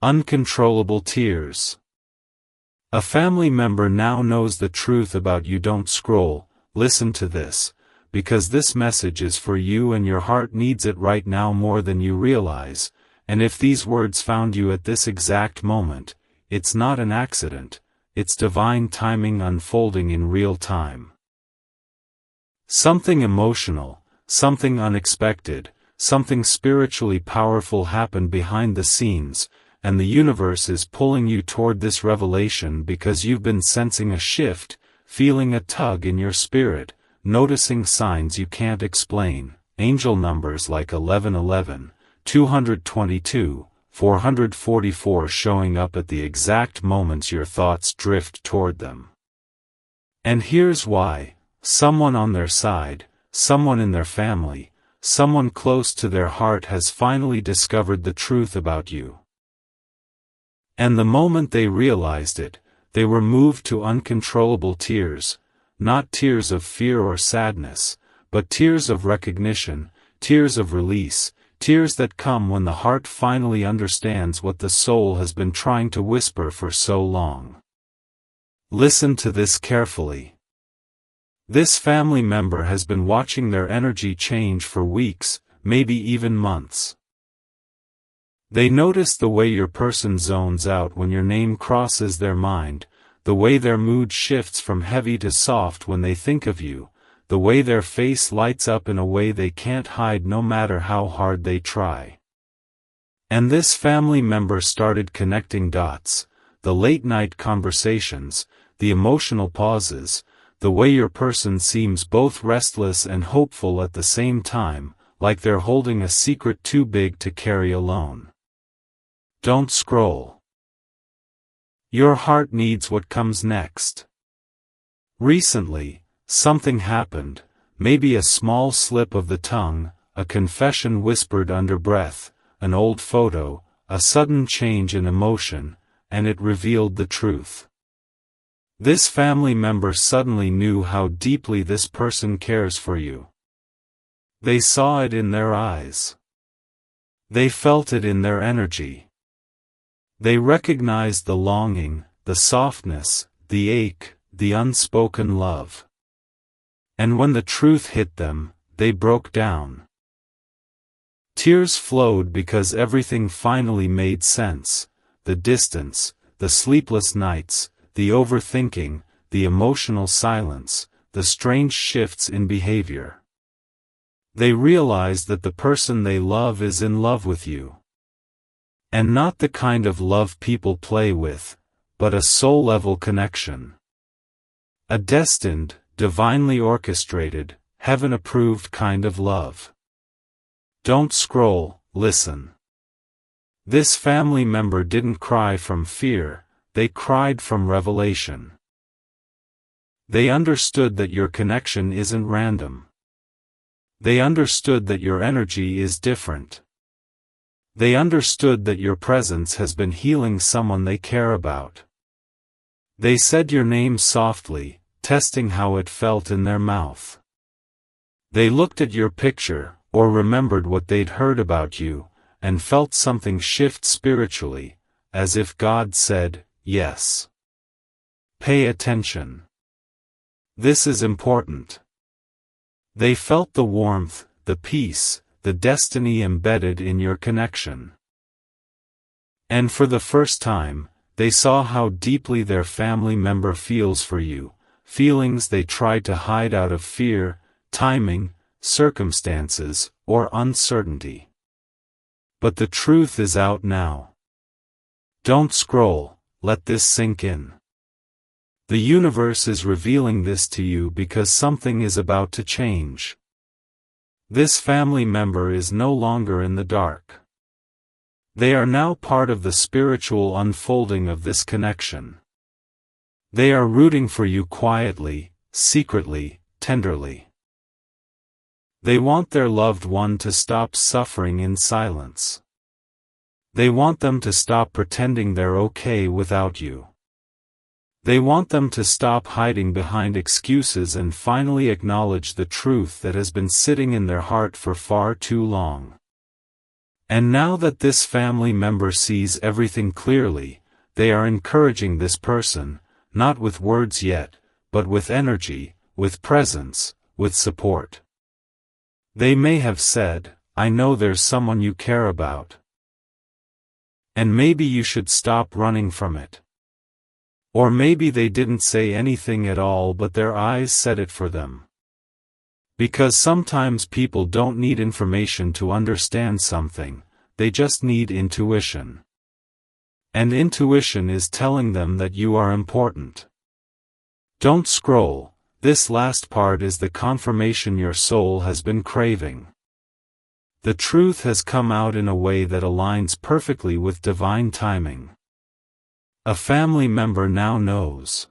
Uncontrollable tears. A family member now knows the truth about you. Don't scroll, listen to this, because this message is for you and your heart needs it right now more than you realize, and if these words found you at this exact moment, it's not an accident, it's divine timing unfolding in real time. Something emotional, something unexpected, something spiritually powerful happened behind the scenes, and the universe is pulling you toward this revelation because you've been sensing a shift, feeling a tug in your spirit, noticing signs you can't explain, angel numbers like 1111, 222, 444 showing up at the exact moments your thoughts drift toward them. And here's why: someone on their side, someone in their family, someone close to their heart has finally discovered the truth about you. And the moment they realized it, they were moved to uncontrollable tears, not tears of fear or sadness, but tears of recognition, tears of release, tears that come when the heart finally understands what the soul has been trying to whisper for so long. Listen to this carefully. This family member has been watching their energy change for weeks, maybe even months. They notice the way your person zones out when your name crosses their mind, the way their mood shifts from heavy to soft when they think of you, the way their face lights up in a way they can't hide no matter how hard they try. And this family member started connecting dots, the late-night conversations, the emotional pauses, the way your person seems both restless and hopeful at the same time, like they're holding a secret too big to carry alone. Don't scroll. Your heart needs what comes next. Recently, something happened, maybe a small slip of the tongue, a confession whispered under breath, an old photo, a sudden change in emotion, and it revealed the truth. This family member suddenly knew how deeply this person cares for you. They saw it in their eyes. They felt it in their energy. They recognized the longing, the softness, the ache, the unspoken love. And when the truth hit them, they broke down. Tears flowed because everything finally made sense: the distance, the sleepless nights, the overthinking, the emotional silence, the strange shifts in behavior. They realized that the person they love is in love with you. And not the kind of love people play with, but a soul-level connection. A destined, divinely orchestrated, heaven-approved kind of love. Don't scroll, listen. This family member didn't cry from fear, they cried from revelation. They understood that your connection isn't random. They understood that your energy is different. They understood that your presence has been healing someone they care about. They said your name softly, testing how it felt in their mouth. They looked at your picture, or remembered what they'd heard about you, and felt something shift spiritually, as if God said, yes. Pay attention. This is important. They felt the warmth, the peace, the destiny embedded in your connection. And for the first time, they saw how deeply their family member feels for you, feelings they tried to hide out of fear, timing, circumstances, or uncertainty. But the truth is out now. Don't scroll, let this sink in. The universe is revealing this to you because something is about to change. This family member is no longer in the dark. They are now part of the spiritual unfolding of this connection. They are rooting for you quietly, secretly, tenderly. They want their loved one to stop suffering in silence. They want them to stop pretending they're okay without you. They want them to stop hiding behind excuses and finally acknowledge the truth that has been sitting in their heart for far too long. And now that this family member sees everything clearly, they are encouraging this person, not with words yet, but with energy, with presence, with support. They may have said, "I know there's someone you care about. And maybe you should stop running from it." Or maybe they didn't say anything at all, but their eyes said it for them. Because sometimes people don't need information to understand something, they just need intuition. And intuition is telling them that you are important. Don't scroll. This last part is the confirmation your soul has been craving. The truth has come out in a way that aligns perfectly with divine timing. A family member now knows.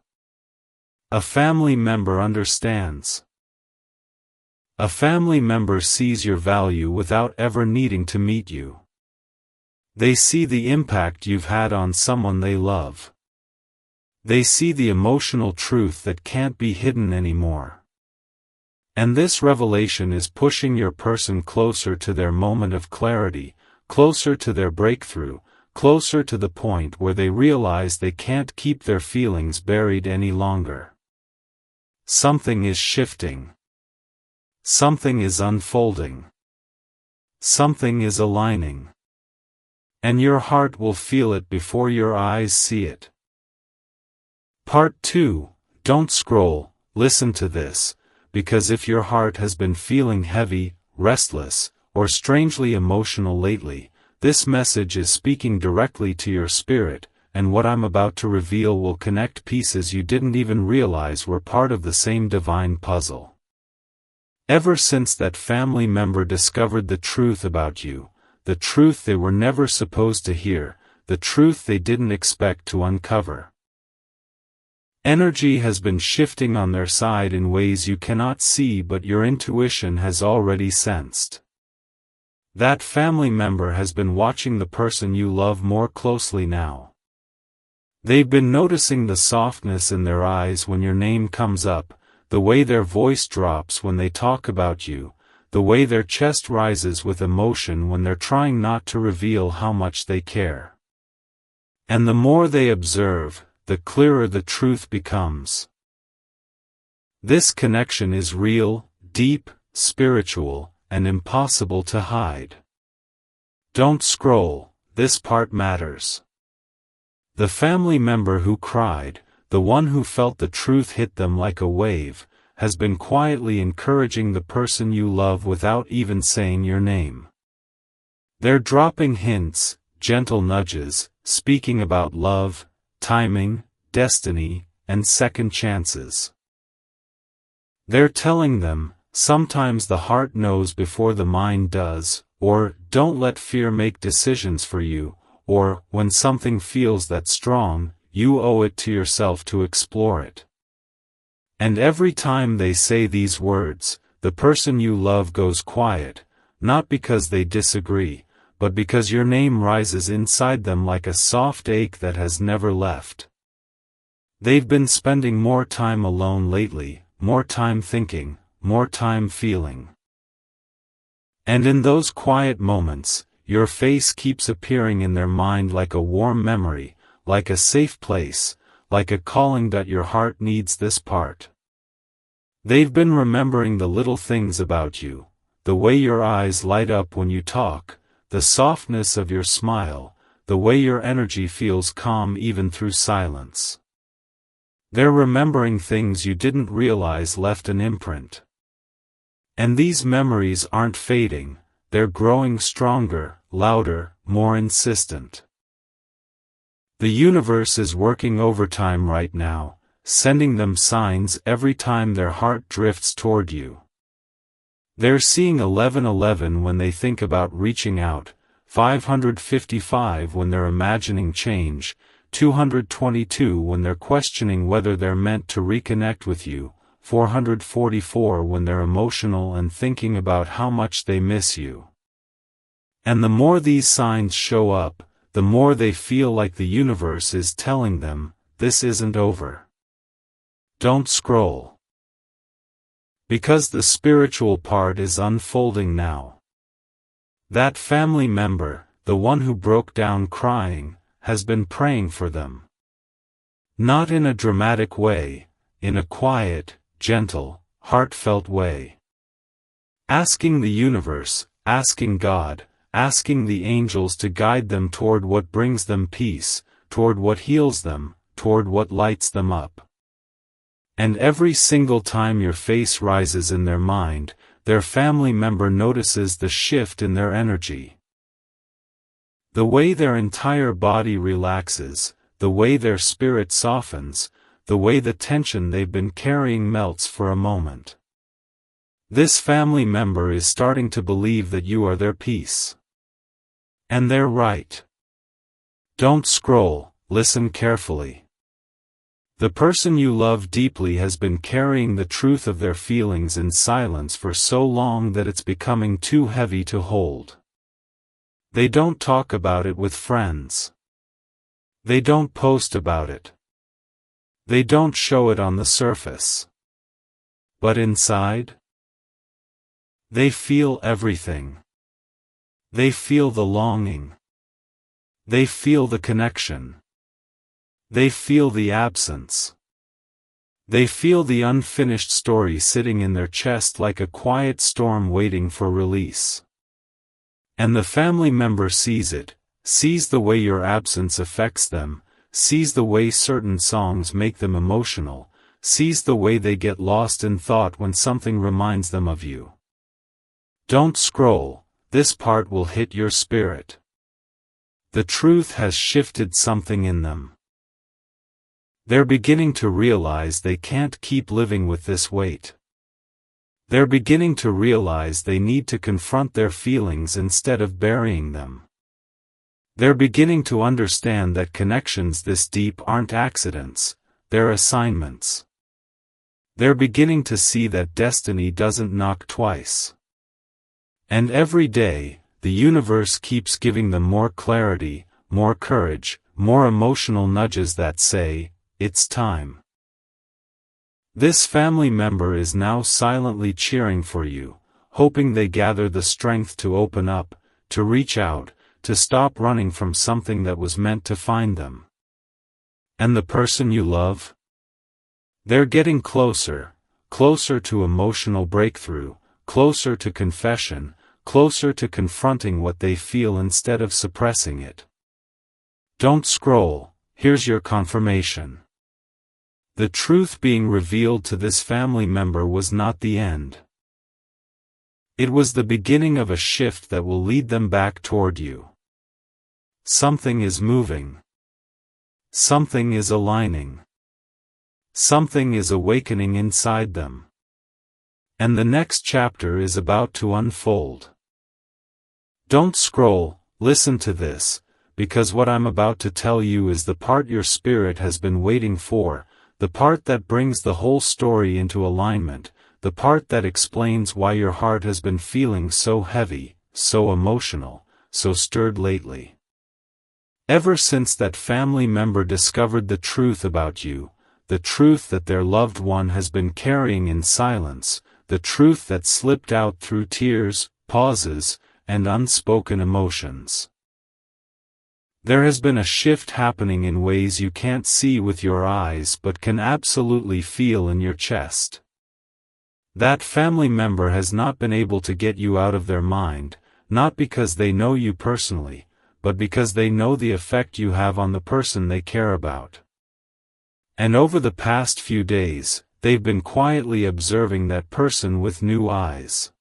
A family member understands. A family member sees your value without ever needing to meet you. They see the impact you've had on someone they love. They see the emotional truth that can't be hidden anymore. And this revelation is pushing your person closer to their moment of clarity, closer to their breakthrough, closer to the point where they realize they can't keep their feelings buried any longer. Something is shifting. Something is unfolding. Something is aligning. And your heart will feel it before your eyes see it. Part 2. Don't scroll, listen to this, because if your heart has been feeling heavy, restless, or strangely emotional lately, this message is speaking directly to your spirit, and what I'm about to reveal will connect pieces you didn't even realize were part of the same divine puzzle. Ever since that family member discovered the truth about you, the truth they were never supposed to hear, the truth they didn't expect to uncover, energy has been shifting on their side in ways you cannot see but your intuition has already sensed. That family member has been watching the person you love more closely now. They've been noticing the softness in their eyes when your name comes up, the way their voice drops when they talk about you, the way their chest rises with emotion when they're trying not to reveal how much they care. And the more they observe, the clearer the truth becomes. This connection is real, deep, spiritual, and impossible to hide. Don't scroll, this part matters. The family member who cried, the one who felt the truth hit them like a wave, has been quietly encouraging the person you love without even saying your name. They're dropping hints, gentle nudges, speaking about love, timing, destiny, and second chances. They're telling them, sometimes the heart knows before the mind does, or, don't let fear make decisions for you, or, when something feels that strong, you owe it to yourself to explore it. And every time they say these words, the person you love goes quiet, not because they disagree, but because your name rises inside them like a soft ache that has never left. They've been spending more time alone lately, more time thinking, more time feeling. And in those quiet moments, your face keeps appearing in their mind like a warm memory, like a safe place, like a calling that your heart needs this part. They've been remembering the little things about you, the way your eyes light up when you talk, the softness of your smile, the way your energy feels calm even through silence. They're remembering things you didn't realize left an imprint. And these memories aren't fading, they're growing stronger, louder, more insistent. The universe is working overtime right now, sending them signs every time their heart drifts toward you. They're seeing 1111 when they think about reaching out, 555 when they're imagining change, 222 when they're questioning whether they're meant to reconnect with you, 444 when they're emotional and thinking about how much they miss you. And the more these signs show up, the more they feel like the universe is telling them, this isn't over. Don't scroll. Because the spiritual part is unfolding now. That family member, the one who broke down crying, has been praying for them. Not in a dramatic way, in a quiet, gentle, heartfelt way. Asking the universe, asking God, asking the angels to guide them toward what brings them peace, toward what heals them, toward what lights them up. And every single time your face rises in their mind, their family member notices the shift in their energy. The way their entire body relaxes, the way their spirit softens, the way the tension they've been carrying melts for a moment. This family member is starting to believe that you are their peace. And they're right. Don't scroll, listen carefully. The person you love deeply has been carrying the truth of their feelings in silence for so long that it's becoming too heavy to hold. They don't talk about it with friends. They don't post about it. They don't show it on the surface. But inside, they feel everything. They feel the longing. They feel the connection. They feel the absence. They feel the unfinished story sitting in their chest like a quiet storm waiting for release. And the family member sees it, sees the way your absence affects them, sees the way certain songs make them emotional, sees the way they get lost in thought when something reminds them of you. Don't scroll, this part will hit your spirit. The truth has shifted something in them. They're beginning to realize they can't keep living with this weight. They're beginning to realize they need to confront their feelings instead of burying them. They're beginning to understand that connections this deep aren't accidents, they're assignments. They're beginning to see that destiny doesn't knock twice. And every day, the universe keeps giving them more clarity, more courage, more emotional nudges that say, it's time. This family member is now silently cheering for you, hoping they gather the strength to open up, to reach out, to stop running from something that was meant to find them. And the person you love? They're getting closer, closer to emotional breakthrough, closer to confession, closer to confronting what they feel instead of suppressing it. Don't scroll, here's your confirmation. The truth being revealed to this family member was not the end. It was the beginning of a shift that will lead them back toward you. Something is moving. Something is aligning. Something is awakening inside them. And the next chapter is about to unfold. Don't scroll, listen to this, because what I'm about to tell you is the part your spirit has been waiting for, the part that brings the whole story into alignment, the part that explains why your heart has been feeling so heavy, so emotional, so stirred lately. Ever since that family member discovered the truth about you, the truth that their loved one has been carrying in silence, the truth that slipped out through tears, pauses, and unspoken emotions. There has been a shift happening in ways you can't see with your eyes but can absolutely feel in your chest. That family member has not been able to get you out of their mind, not because they know you personally, but because they know the effect you have on the person they care about. And over the past few days, they've been quietly observing that person with new eyes.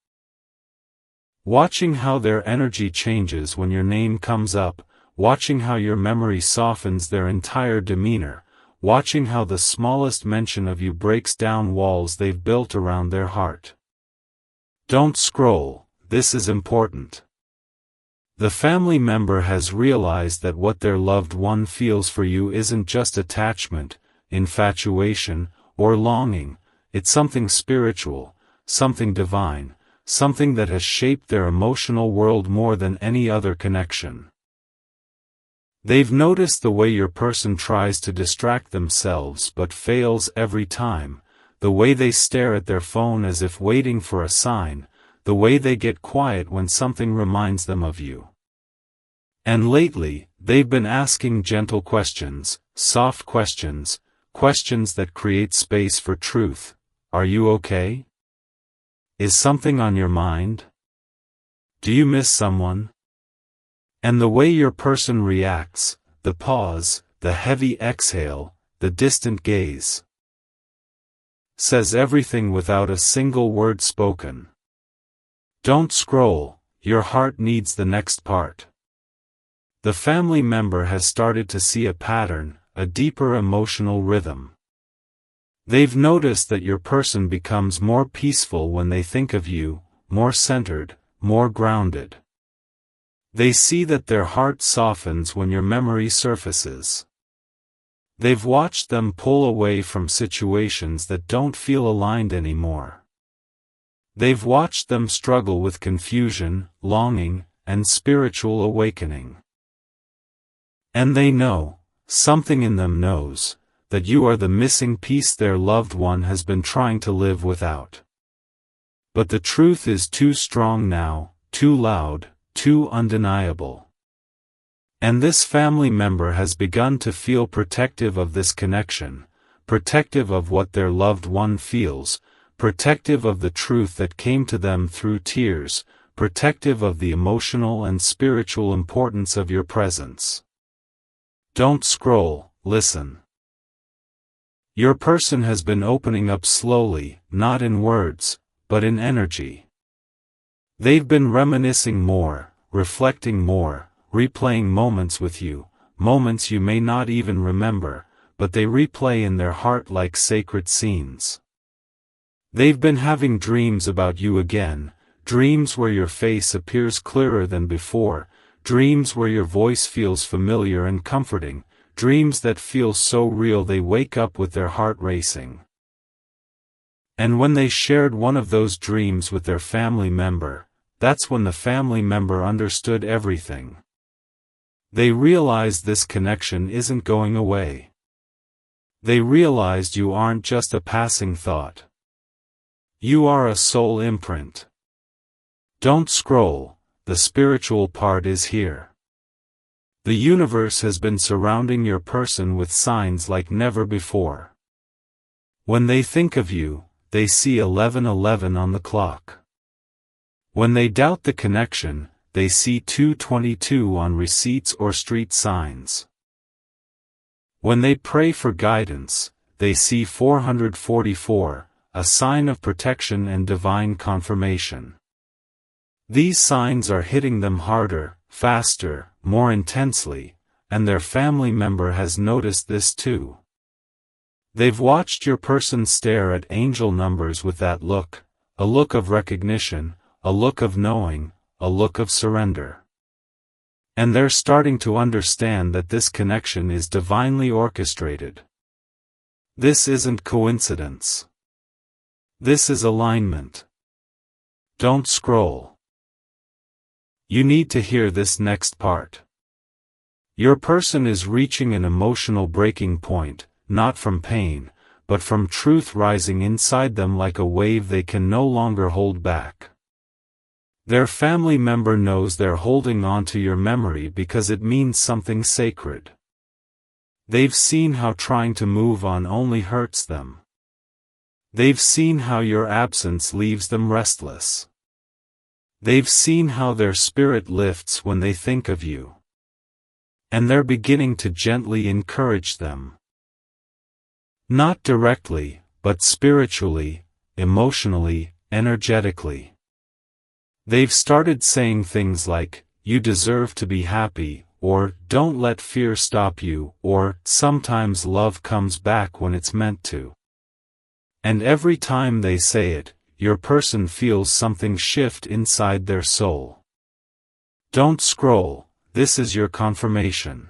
Watching how their energy changes when your name comes up, watching how your memory softens their entire demeanor, watching how the smallest mention of you breaks down walls they've built around their heart. Don't scroll, this is important. The family member has realized that what their loved one feels for you isn't just attachment, infatuation, or longing, it's something spiritual, something divine, something that has shaped their emotional world more than any other connection. They've noticed the way your person tries to distract themselves but fails every time, the way they stare at their phone as if waiting for a sign, the way they get quiet when something reminds them of you. And lately, they've been asking gentle questions, soft questions, questions that create space for truth. Are you okay? Is something on your mind? Do you miss someone? And the way your person reacts, the pause, the heavy exhale, the distant gaze, says everything without a single word spoken. Don't scroll, your heart needs the next part. The family member has started to see a pattern, a deeper emotional rhythm. They've noticed that your person becomes more peaceful when they think of you, more centered, more grounded. They see that their heart softens when your memory surfaces. They've watched them pull away from situations that don't feel aligned anymore. They've watched them struggle with confusion, longing, and spiritual awakening. And they know, something in them knows, that you are the missing piece their loved one has been trying to live without. But the truth is too strong now, too loud, too undeniable. And this family member has begun to feel protective of this connection, protective of what their loved one feels, protective of the truth that came to them through tears, protective of the emotional and spiritual importance of your presence. Don't scroll, listen. Your person has been opening up slowly, not in words, but in energy. They've been reminiscing more, reflecting more, replaying moments with you, moments you may not even remember, but they replay in their heart like sacred scenes. They've been having dreams about you again, dreams where your face appears clearer than before, dreams where your voice feels familiar and comforting, dreams that feel so real they wake up with their heart racing. And when they shared one of those dreams with their family member, that's when the family member understood everything. They realized this connection isn't going away. They realized you aren't just a passing thought. You are a soul imprint. Don't scroll. The spiritual part is here. The universe has been surrounding your person with signs like never before. When they think of you, they see 11:11 on the clock. When they doubt the connection, they see 222 on receipts or street signs. When they pray for guidance, they see 444, a sign of protection and divine confirmation. These signs are hitting them harder, faster, more intensely, and their family member has noticed this too. They've watched your person stare at angel numbers with that look, a look of recognition, a look of knowing, a look of surrender. And they're starting to understand that this connection is divinely orchestrated. This isn't coincidence. This is alignment. Don't scroll. You need to hear this next part. Your person is reaching an emotional breaking point, not from pain, but from truth rising inside them like a wave they can no longer hold back. Their family member knows they're holding on to your memory because it means something sacred. They've seen how trying to move on only hurts them. They've seen how your absence leaves them restless. They've seen how their spirit lifts when they think of you. And they're beginning to gently encourage them. Not directly, but spiritually, emotionally, energetically. They've started saying things like, "You deserve to be happy," or "Don't let fear stop you," or "Sometimes love comes back when it's meant to." And every time they say it, your person feels something shift inside their soul. Don't scroll, this is your confirmation.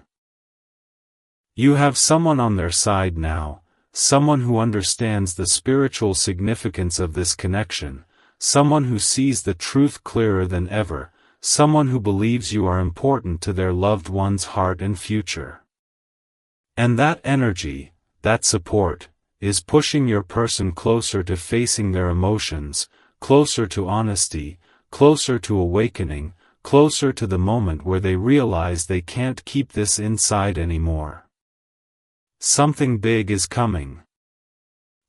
You have someone on their side now, someone who understands the spiritual significance of this connection, someone who sees the truth clearer than ever, someone who believes you are important to their loved one's heart and future. And that energy, that support, is pushing your person closer to facing their emotions, closer to honesty, closer to awakening, closer to the moment where they realize they can't keep this inside anymore. Something big is coming.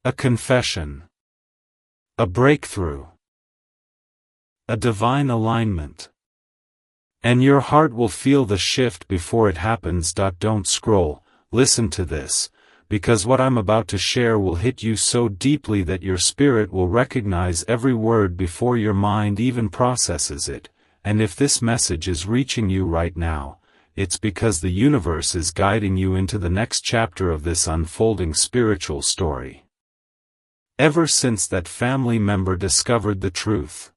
A confession. A breakthrough. A divine alignment. And your heart will feel the shift before it happens. Don't scroll, listen to this, because what I'm about to share will hit you so deeply that your spirit will recognize every word before your mind even processes it. And if this message is reaching you right now, it's because the universe is guiding you into the next chapter of this unfolding spiritual story. Ever since that family member discovered the truth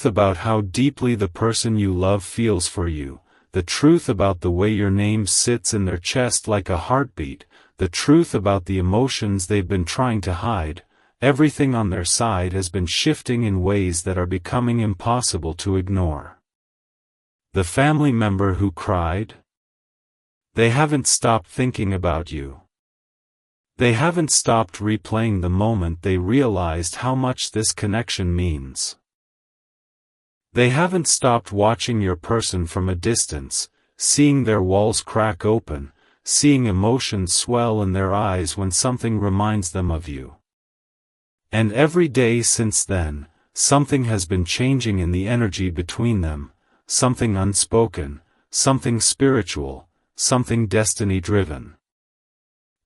about how deeply the person you love feels for you, the truth about the way your name sits in their chest like a heartbeat, the truth about the emotions they've been trying to hide, everything on their side has been shifting in ways that are becoming impossible to ignore. The family member who cried? They haven't stopped thinking about you. They haven't stopped replaying the moment they realized how much this connection means. They haven't stopped watching your person from a distance, seeing their walls crack open, seeing emotions swell in their eyes when something reminds them of you. And every day since then, something has been changing in the energy between them, something unspoken, something spiritual, something destiny-driven.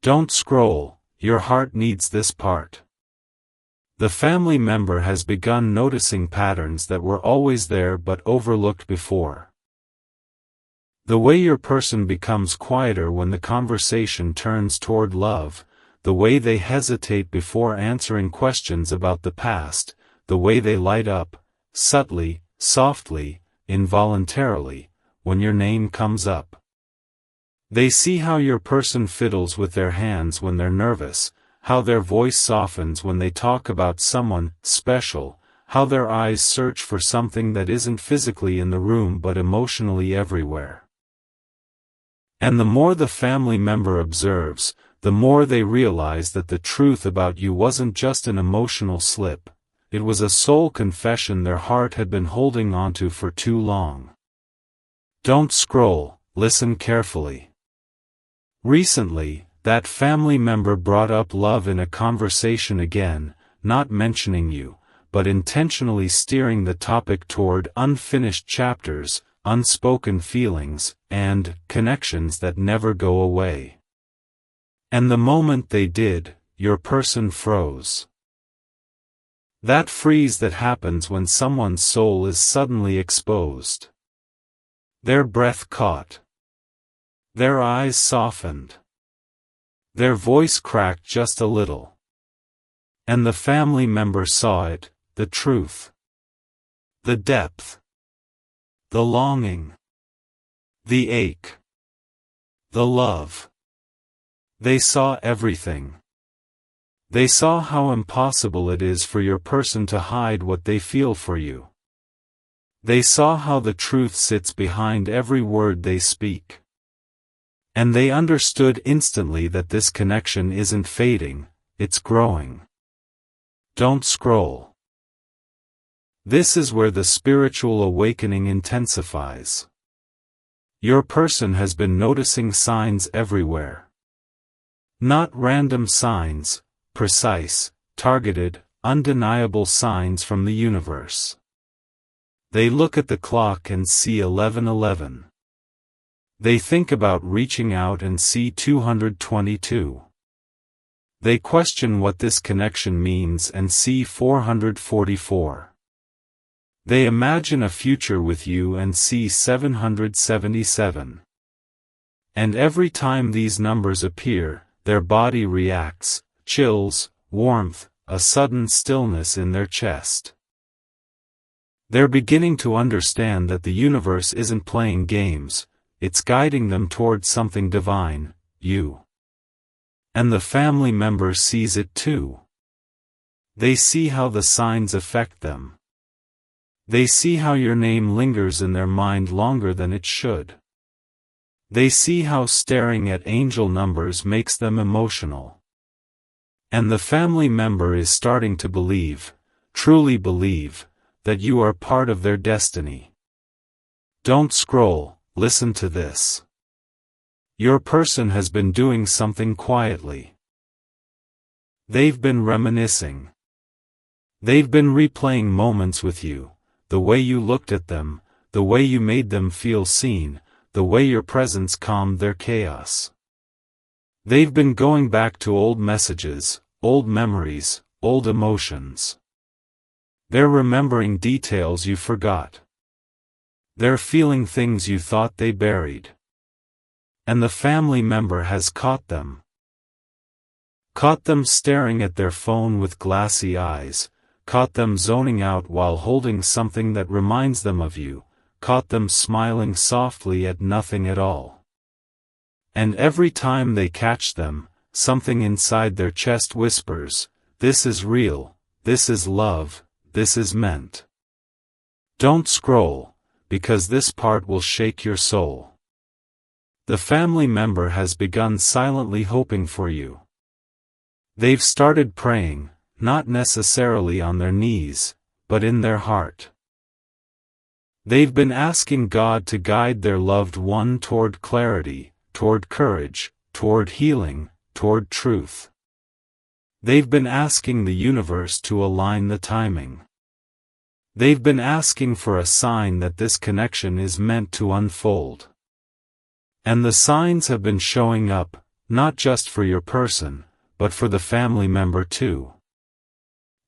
Don't scroll, your heart needs this part. The family member has begun noticing patterns that were always there but overlooked before. The way your person becomes quieter when the conversation turns toward love, the way they hesitate before answering questions about the past, the way they light up, subtly, softly, involuntarily, when your name comes up. They see how your person fiddles with their hands when they're nervous, how their voice softens when they talk about someone special, how their eyes search for something that isn't physically in the room but emotionally everywhere. And the more the family member observes, the more they realize that the truth about you wasn't just an emotional slip, it was a soul confession their heart had been holding onto for too long. Don't scroll, listen carefully. Recently, that family member brought up love in a conversation again, not mentioning you, but intentionally steering the topic toward unfinished chapters, unspoken feelings, and connections that never go away. And the moment they did, your person froze. That freeze that happens when someone's soul is suddenly exposed. Their breath caught. Their eyes softened. Their voice cracked just a little. And the family member saw it, the truth. The depth. The longing. The ache. The love. They saw everything. They saw how impossible it is for your person to hide what they feel for you. They saw how the truth sits behind every word they speak. And they understood instantly that this connection isn't fading, it's growing. Don't scroll. This is where the spiritual awakening intensifies. Your person has been noticing signs everywhere. Not random signs, precise, targeted, undeniable signs from the universe. They look at the clock and see 11:11. They think about reaching out and see 222. They question what this connection means and see 444. They imagine a future with you and see 777. And every time these numbers appear, their body reacts, chills, warmth, a sudden stillness in their chest. They're beginning to understand that the universe isn't playing games, it's guiding them towards something divine, you. And the family member sees it too. They see how the signs affect them. They see how your name lingers in their mind longer than it should. They see how staring at angel numbers makes them emotional. And the family member is starting to believe, truly believe, that you are part of their destiny. Don't scroll, listen to this. Your person has been doing something quietly. They've been reminiscing. They've been replaying moments with you, the way you looked at them, the way you made them feel seen, the way your presence calmed their chaos. They've been going back to old messages, old memories, old emotions. They're remembering details you forgot. They're feeling things you thought they buried. And the family member has caught them. Caught them staring at their phone with glassy eyes, caught them zoning out while holding something that reminds them of you, caught them smiling softly at nothing at all. And every time they catch them, something inside their chest whispers, "This is real, this is love, this is meant." Don't scroll, because this part will shake your soul. The family member has begun silently hoping for you. They've started praying, not necessarily on their knees, but in their heart. They've been asking God to guide their loved one toward clarity, toward courage, toward healing, toward truth. They've been asking the universe to align the timing. They've been asking for a sign that this connection is meant to unfold. And the signs have been showing up, not just for your person, but for the family member too.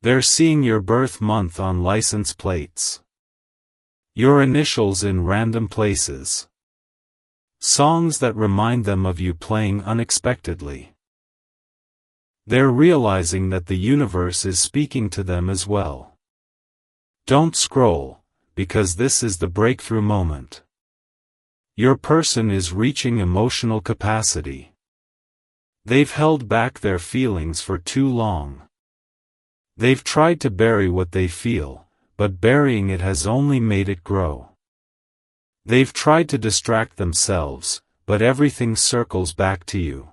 They're seeing your birth month on license plates. Your initials in random places. Songs that remind them of you playing unexpectedly. They're realizing that the universe is speaking to them as well. Don't scroll, because this is the breakthrough moment. Your person is reaching emotional capacity. They've held back their feelings for too long. They've tried to bury what they feel, but burying it has only made it grow. They've tried to distract themselves, but everything circles back to you.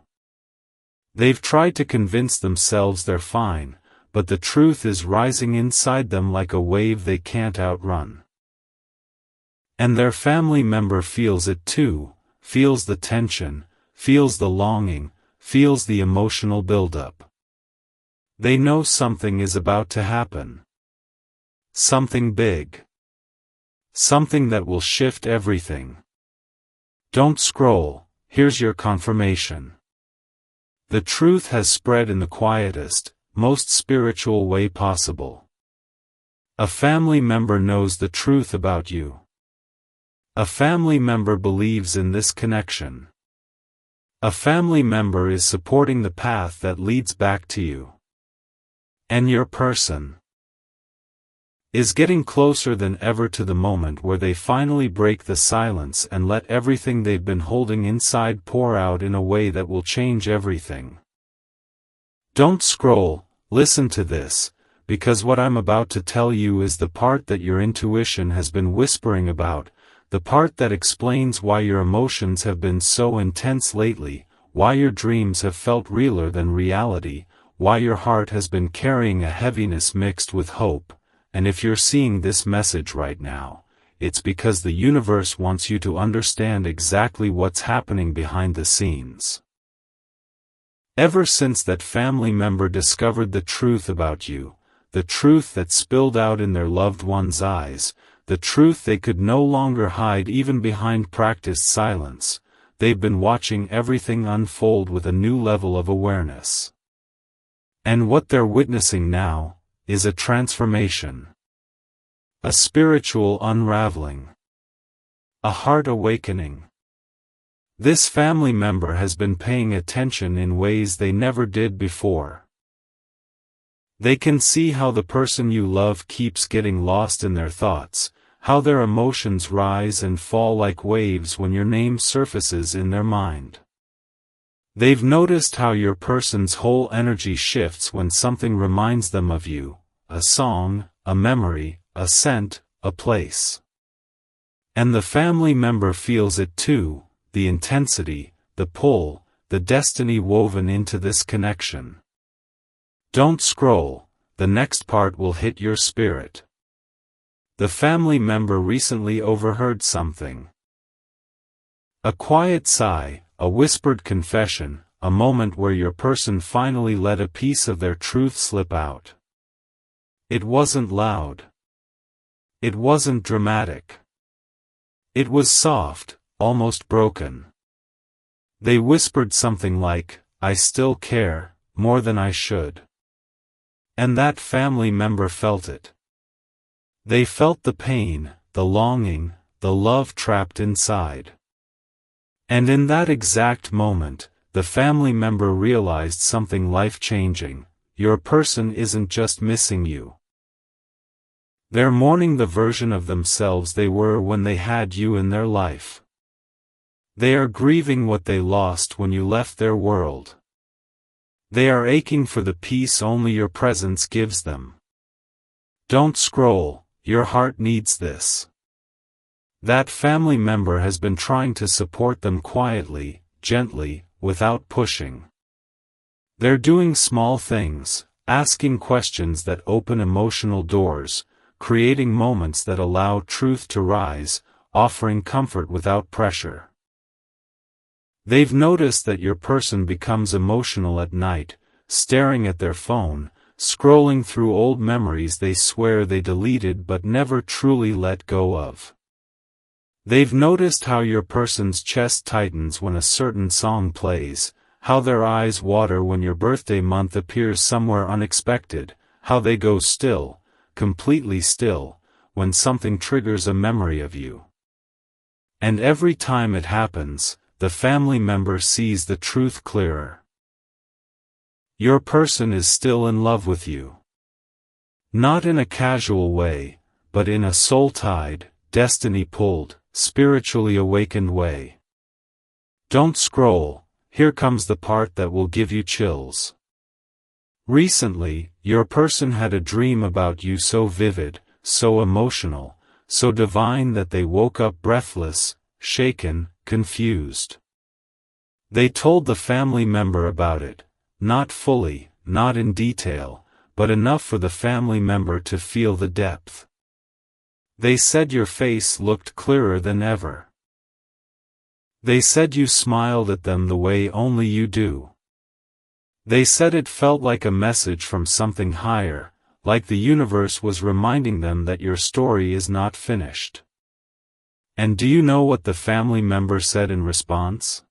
They've tried to convince themselves they're fine, but the truth is rising inside them like a wave they can't outrun. And their family member feels it too, feels the tension, feels the longing, feels the emotional buildup. They know something is about to happen. Something big. Something that will shift everything. Don't scroll, here's your confirmation. The truth has spread in the quietest, most spiritual way possible. A family member knows the truth about you. A family member believes in this connection. A family member is supporting the path that leads back to you. And your person is getting closer than ever to the moment where they finally break the silence and let everything they've been holding inside pour out in a way that will change everything. Don't scroll, listen to this, because what I'm about to tell you is the part that your intuition has been whispering about, the part that explains why your emotions have been so intense lately, why your dreams have felt realer than reality, why your heart has been carrying a heaviness mixed with hope, and if you're seeing this message right now, it's because the universe wants you to understand exactly what's happening behind the scenes. Ever since that family member discovered the truth about you, the truth that spilled out in their loved one's eyes, the truth they could no longer hide even behind practiced silence, they've been watching everything unfold with a new level of awareness. And what they're witnessing now is a transformation. A spiritual unraveling. A heart awakening. This family member has been paying attention in ways they never did before. They can see how the person you love keeps getting lost in their thoughts, how their emotions rise and fall like waves when your name surfaces in their mind. They've noticed how your person's whole energy shifts when something reminds them of you, a song, a memory, a scent, a place. And the family member feels it too, the intensity, the pull, the destiny woven into this connection. Don't scroll, the next part will hit your spirit. The family member recently overheard something. A quiet sigh, a whispered confession, a moment where your person finally let a piece of their truth slip out. It wasn't loud. It wasn't dramatic. It was soft, almost broken. They whispered something like, "I still care, more than I should." And that family member felt it. They felt the pain, the longing, the love trapped inside. And in that exact moment, the family member realized something life-changing. Your person isn't just missing you. They're mourning the version of themselves they were when they had you in their life. They are grieving what they lost when you left their world. They are aching for the peace only your presence gives them. Don't scroll, your heart needs this. That family member has been trying to support them quietly, gently, without pushing. They're doing small things, asking questions that open emotional doors, creating moments that allow truth to rise, offering comfort without pressure. They've noticed that your person becomes emotional at night, staring at their phone, scrolling through old memories they swear they deleted but never truly let go of. They've noticed how your person's chest tightens when a certain song plays, how their eyes water when your birthday month appears somewhere unexpected, how they go still, completely still, when something triggers a memory of you. And every time it happens, the family member sees the truth clearer. Your person is still in love with you. Not in a casual way, but in a soul-tied, destiny-pulled, spiritually awakened way. Don't scroll, here comes the part that will give you chills. Recently, your person had a dream about you so vivid, so emotional, so divine that they woke up breathless, shaken, confused. They told the family member about it, not fully, not in detail, but enough for the family member to feel the depth. They said your face looked clearer than ever. They said you smiled at them the way only you do. They said it felt like a message from something higher, like the universe was reminding them that your story is not finished. And do you know what the family member said in response?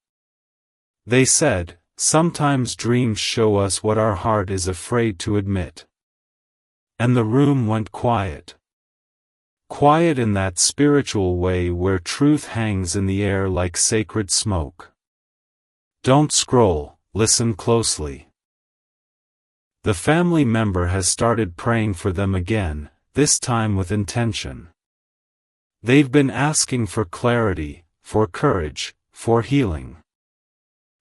They said, "Sometimes dreams show us what our heart is afraid to admit." And the room went quiet. Quiet in that spiritual way where truth hangs in the air like sacred smoke. Don't scroll, listen closely. The family member has started praying for them again, this time with intention. They've been asking for clarity, for courage, for healing.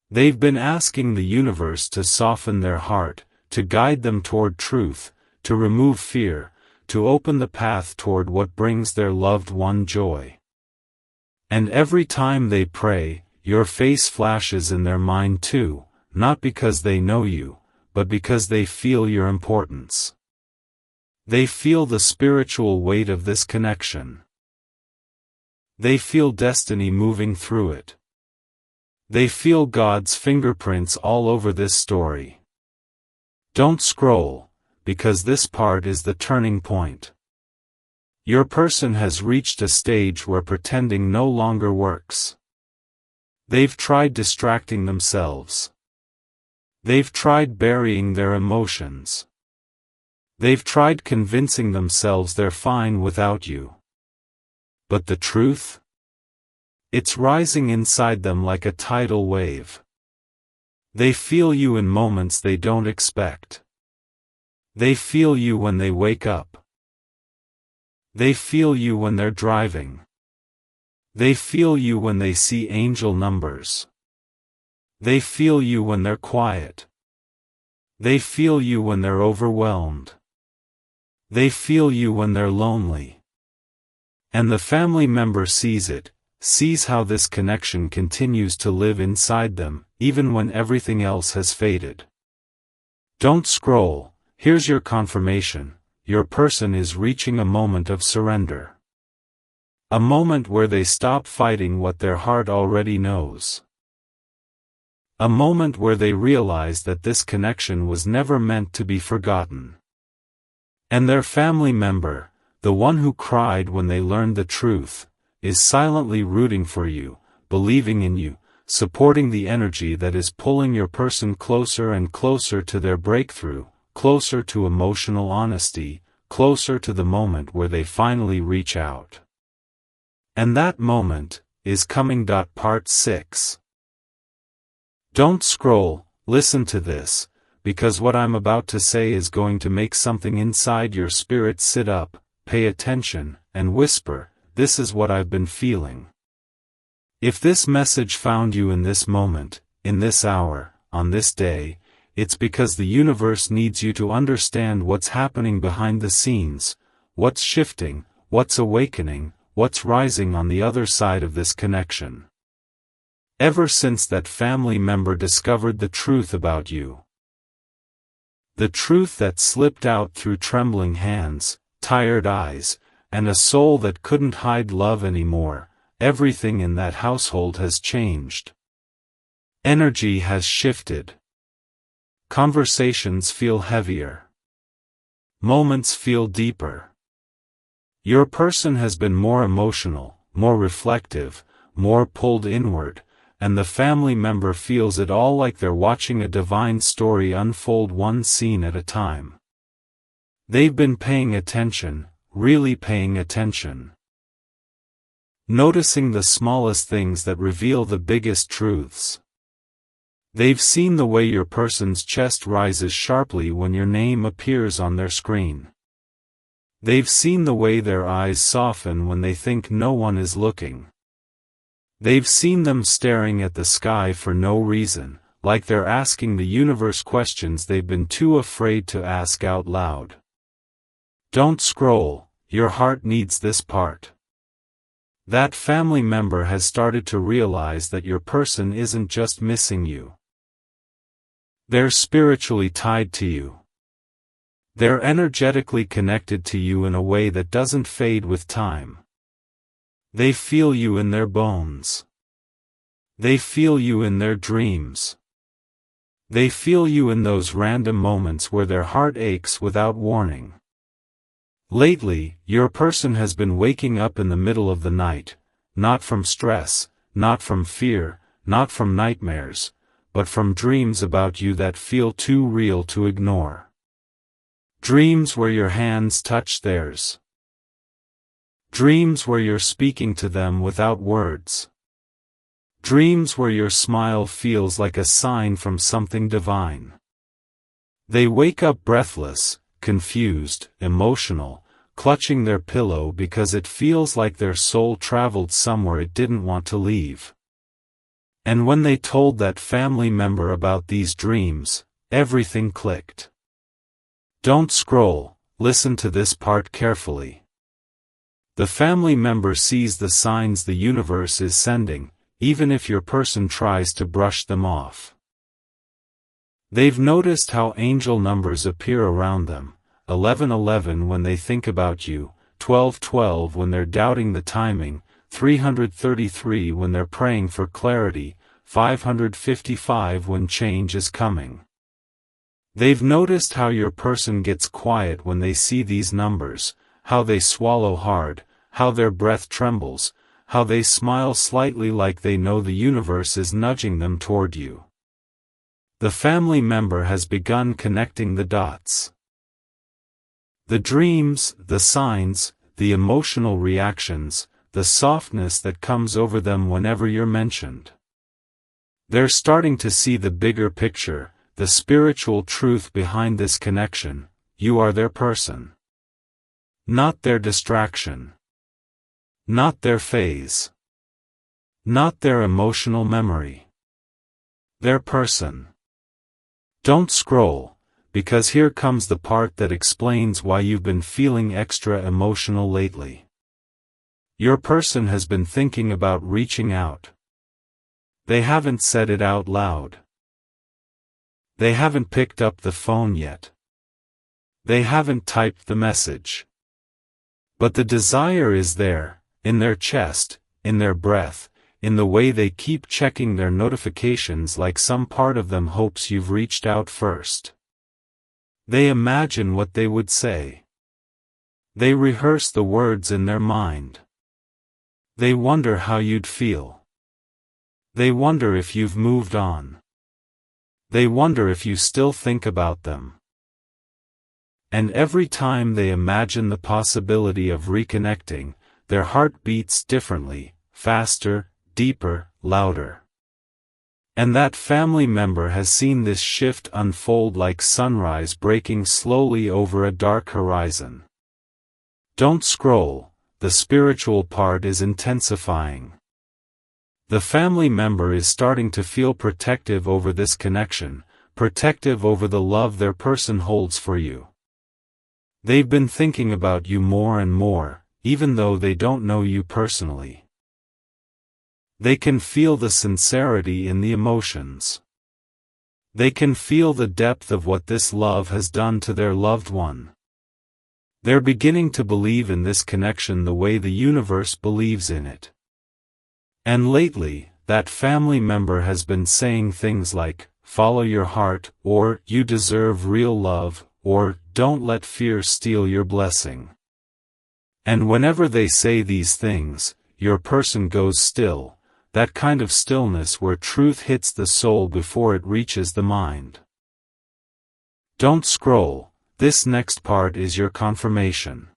They've been asking the universe to soften their heart, to guide them toward truth, to remove fear, to open the path toward what brings their loved one joy. And every time they pray, your face flashes in their mind too, not because they know you, but because they feel your importance. They feel the spiritual weight of this connection. They feel destiny moving through it. They feel God's fingerprints all over this story. Don't scroll, because this part is the turning point. Your person has reached a stage where pretending no longer works. They've tried distracting themselves. They've tried burying their emotions. They've tried convincing themselves they're fine without you. But the truth? It's rising inside them like a tidal wave. They feel you in moments they don't expect. They feel you when they wake up. They feel you when they're driving. They feel you when they see angel numbers. They feel you when they're quiet. They feel you when they're overwhelmed. They feel you when they're lonely. And the family member sees it, sees how this connection continues to live inside them, even when everything else has faded. Don't scroll, Here's your confirmation: your person is reaching a moment of surrender. A moment where they stop fighting what their heart already knows. A moment where they realize that this connection was never meant to be forgotten. And their family member, the one who cried when they learned the truth, is silently rooting for you, believing in you, supporting the energy that is pulling your person closer and closer to their breakthrough, closer to emotional honesty, closer to the moment where they finally reach out. And that moment is coming. Part 6. Don't scroll, listen to this, because what I'm about to say is going to make something inside your spirit sit up, pay attention, and whisper, "This is what I've been feeling." If this message found you in this moment, in this hour, on this day, it's because the universe needs you to understand what's happening behind the scenes, what's shifting, what's awakening, what's rising on the other side of this connection. Ever since that family member discovered the truth about you, the truth that slipped out through trembling hands, tired eyes, and a soul that couldn't hide love anymore, everything in that household has changed. Energy has shifted. Conversations feel heavier. Moments feel deeper. Your person has been more emotional, more reflective, more pulled inward, and the family member feels it all like they're watching a divine story unfold one scene at a time. They've been paying attention, really paying attention. Noticing the smallest things that reveal the biggest truths. They've seen the way your person's chest rises sharply when your name appears on their screen. They've seen the way their eyes soften when they think no one is looking. They've seen them staring at the sky for no reason, like they're asking the universe questions they've been too afraid to ask out loud. Don't scroll, your heart needs this part. That family member has started to realize that your person isn't just missing you. They're spiritually tied to you. They're energetically connected to you in a way that doesn't fade with time. They feel you in their bones. They feel you in their dreams. They feel you in those random moments where their heart aches without warning. Lately, your person has been waking up in the middle of the night, not from stress, not from fear, not from nightmares, but from dreams about you that feel too real to ignore. Dreams where your hands touch theirs. Dreams where you're speaking to them without words. Dreams where your smile feels like a sign from something divine. They wake up breathless, confused, emotional, clutching their pillow because it feels like their soul traveled somewhere it didn't want to leave. And when they told that family member about these dreams, everything clicked. Don't scroll, listen to this part carefully. The family member sees the signs the universe is sending, even if your person tries to brush them off. They've noticed how angel numbers appear around them, 1111 when they think about you, 1212 when they're doubting the timing, 333 when they're praying for clarity, 555 when change is coming. They've noticed how your person gets quiet when they see these numbers, how they swallow hard, how their breath trembles, how they smile slightly like they know the universe is nudging them toward you. The family member has begun connecting the dots. The dreams, the signs, the emotional reactions, the softness that comes over them whenever you're mentioned. They're starting to see the bigger picture, the spiritual truth behind this connection. You are their person. Not their distraction. Not their phase. Not their emotional memory. Their person. Don't scroll, because here comes the part that explains why you've been feeling extra emotional lately. Your person has been thinking about reaching out. They haven't said it out loud. They haven't picked up the phone yet. They haven't typed the message. But the desire is there, in their chest, in their breath, in the way they keep checking their notifications like some part of them hopes you've reached out first. They imagine what they would say. They rehearse the words in their mind. They wonder how you'd feel. They wonder if you've moved on. They wonder if you still think about them. And every time they imagine the possibility of reconnecting, their heart beats differently, faster, deeper, louder. And that family member has seen this shift unfold like sunrise breaking slowly over a dark horizon. Don't scroll, the spiritual part is intensifying. The family member is starting to feel protective over this connection, protective over the love their person holds for you. They've been thinking about you more and more, even though they don't know you personally. They can feel the sincerity in the emotions. They can feel the depth of what this love has done to their loved one. They're beginning to believe in this connection the way the universe believes in it. And lately, that family member has been saying things like, "Follow your heart," or "You deserve real love," or "Don't let fear steal your blessing." And whenever they say these things, your person goes still, that kind of stillness where truth hits the soul before it reaches the mind. Don't scroll, this next part is your confirmation.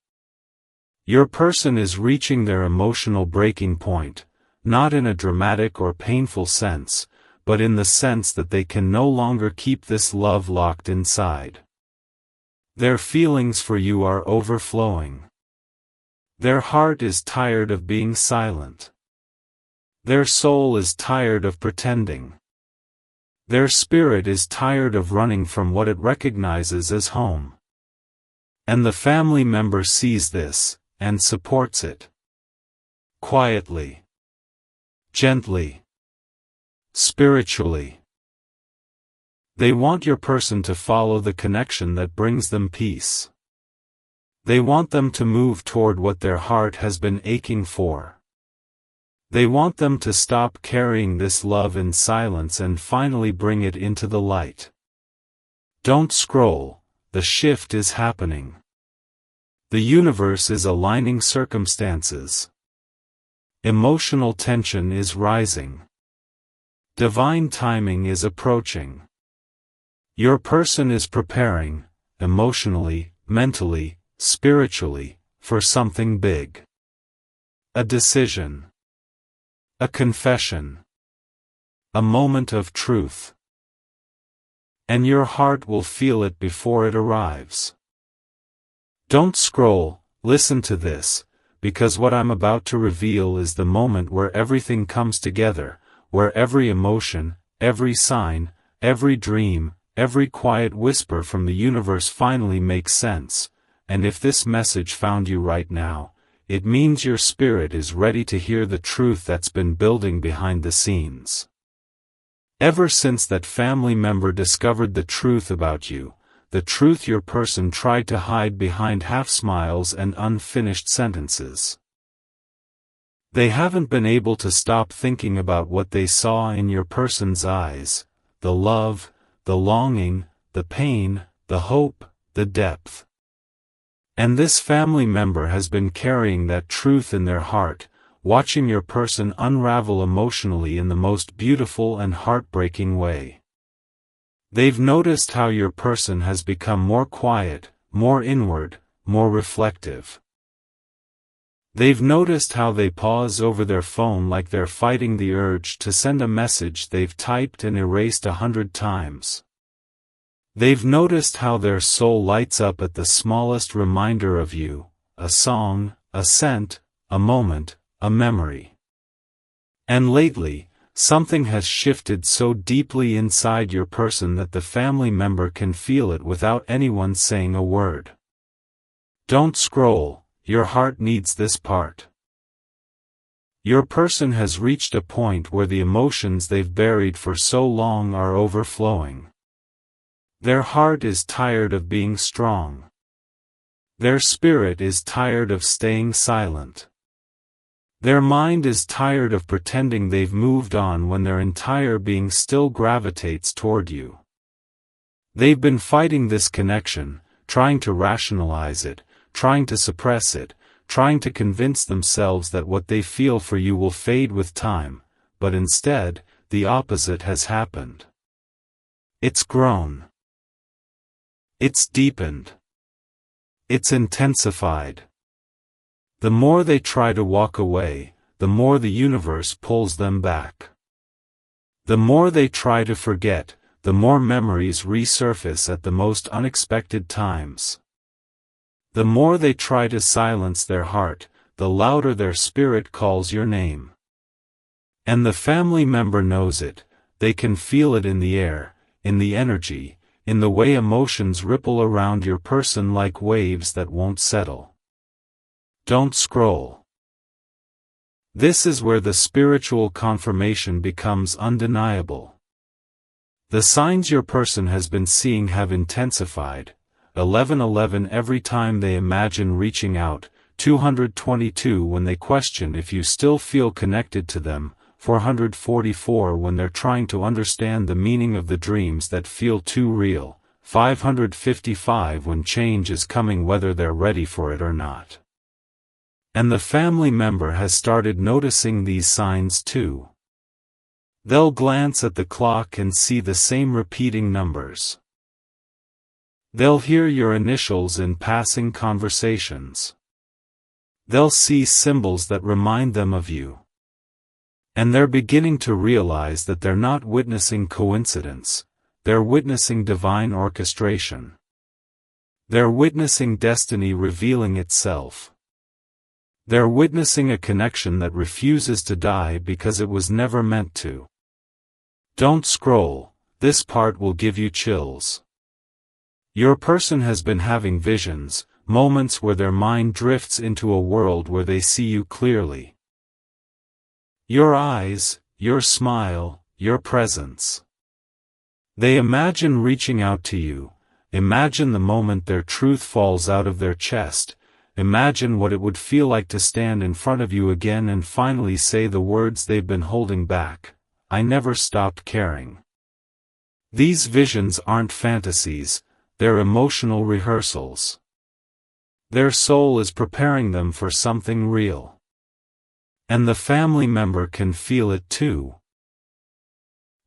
Your person is reaching their emotional breaking point, not in a dramatic or painful sense, but in the sense that they can no longer keep this love locked inside. Their feelings for you are overflowing. Their heart is tired of being silent. Their soul is tired of pretending. Their spirit is tired of running from what it recognizes as home. And the family member sees this, and supports it. Quietly. Gently. Spiritually. They want your person to follow the connection that brings them peace. They want them to move toward what their heart has been aching for. They want them to stop carrying this love in silence and finally bring it into the light. Don't scroll, the shift is happening. The universe is aligning circumstances. Emotional tension is rising. Divine timing is approaching. Your person is preparing, emotionally, mentally, spiritually, for something big. A decision. A confession. A moment of truth. And your heart will feel it before it arrives. Don't scroll, listen to this, because what I'm about to reveal is the moment where everything comes together, where every emotion, every sign, every dream, every quiet whisper from the universe finally makes sense, and if this message found you right now, it means your spirit is ready to hear the truth that's been building behind the scenes. Ever since that family member discovered the truth about you, the truth your person tried to hide behind half-smiles and unfinished sentences. They haven't been able to stop thinking about what they saw in your person's eyes, the love, the longing, the pain, the hope, the depth. And this family member has been carrying that truth in their heart, watching your person unravel emotionally in the most beautiful and heartbreaking way. They've noticed how your person has become more quiet, more inward, more reflective. They've noticed how they pause over their phone like they're fighting the urge to send a message they've typed and erased 100 times. They've noticed how their soul lights up at the smallest reminder of you, a song, a scent, a moment, a memory. And lately, something has shifted so deeply inside your person that the family member can feel it without anyone saying a word. Don't scroll, your heart needs this part. Your person has reached a point where the emotions they've buried for so long are overflowing. Their heart is tired of being strong. Their spirit is tired of staying silent. Their mind is tired of pretending they've moved on when their entire being still gravitates toward you. They've been fighting this connection, trying to rationalize it, trying to suppress it, trying to convince themselves that what they feel for you will fade with time, but instead, the opposite has happened. It's grown. It's deepened. It's intensified. The more they try to walk away, the more the universe pulls them back. The more they try to forget, the more memories resurface at the most unexpected times. The more they try to silence their heart, the louder their spirit calls your name. And the family member knows it, they can feel it in the air, in the energy, in the way emotions ripple around your person like waves that won't settle. Don't scroll. This is where the spiritual confirmation becomes undeniable. The signs your person has been seeing have intensified. 1111 every time they imagine reaching out, 222 when they question if you still feel connected to them, 444 when they're trying to understand the meaning of the dreams that feel too real, 555 when change is coming whether they're ready for it or not. And the family member has started noticing these signs too. They'll glance at the clock and see the same repeating numbers. They'll hear your initials in passing conversations. They'll see symbols that remind them of you. And they're beginning to realize that they're not witnessing coincidence, they're witnessing divine orchestration. They're witnessing destiny revealing itself. They're witnessing a connection that refuses to die because it was never meant to. Don't scroll, this part will give you chills. Your person has been having visions, moments where their mind drifts into a world where they see you clearly. Your eyes, your smile, your presence. They imagine reaching out to you, imagine the moment their truth falls out of their chest, imagine what it would feel like to stand in front of you again and finally say the words they've been holding back, I never stopped caring. These visions aren't fantasies, they're emotional rehearsals. Their soul is preparing them for something real. And the family member can feel it too.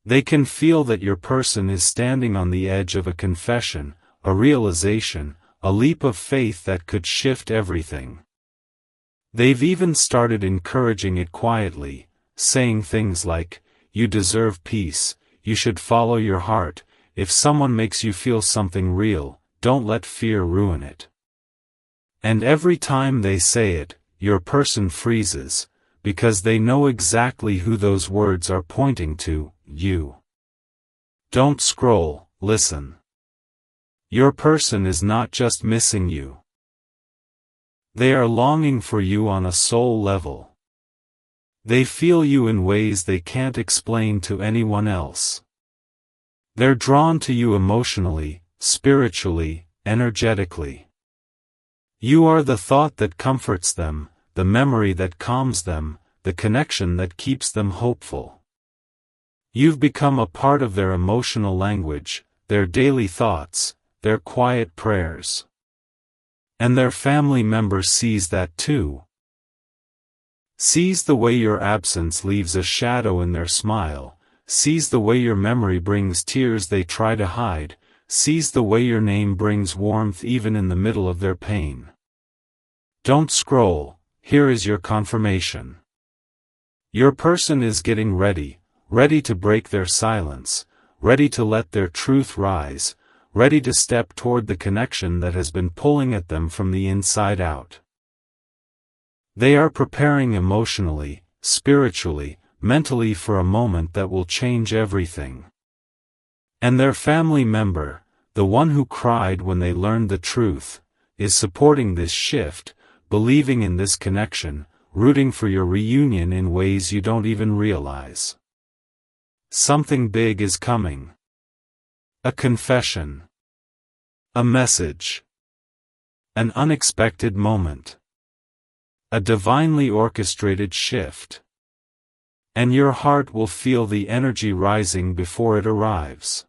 They can feel that your person is standing on the edge of a confession, a realization, a leap of faith that could shift everything. They've even started encouraging it quietly, saying things like, you deserve peace, you should follow your heart, if someone makes you feel something real, don't let fear ruin it. And every time they say it, your person freezes, because they know exactly who those words are pointing to, you. Don't scroll, listen. Your person is not just missing you. They are longing for you on a soul level. They feel you in ways they can't explain to anyone else. They're drawn to you emotionally, spiritually, energetically. You are the thought that comforts them, the memory that calms them, the connection that keeps them hopeful. You've become a part of their emotional language, their daily thoughts, their quiet prayers. And their family member sees that too. Sees the way your absence leaves a shadow in their smile, sees the way your memory brings tears they try to hide, sees the way your name brings warmth even in the middle of their pain. Don't scroll, here is your confirmation. Your person is getting ready, ready to break their silence, ready to let their truth rise, ready to step toward the connection that has been pulling at them from the inside out. They are preparing emotionally, spiritually, mentally for a moment that will change everything. And their family member, the one who cried when they learned the truth, is supporting this shift, believing in this connection, rooting for your reunion in ways you don't even realize. Something big is coming. A confession. A message. An unexpected moment. A divinely orchestrated shift. And your heart will feel the energy rising before it arrives.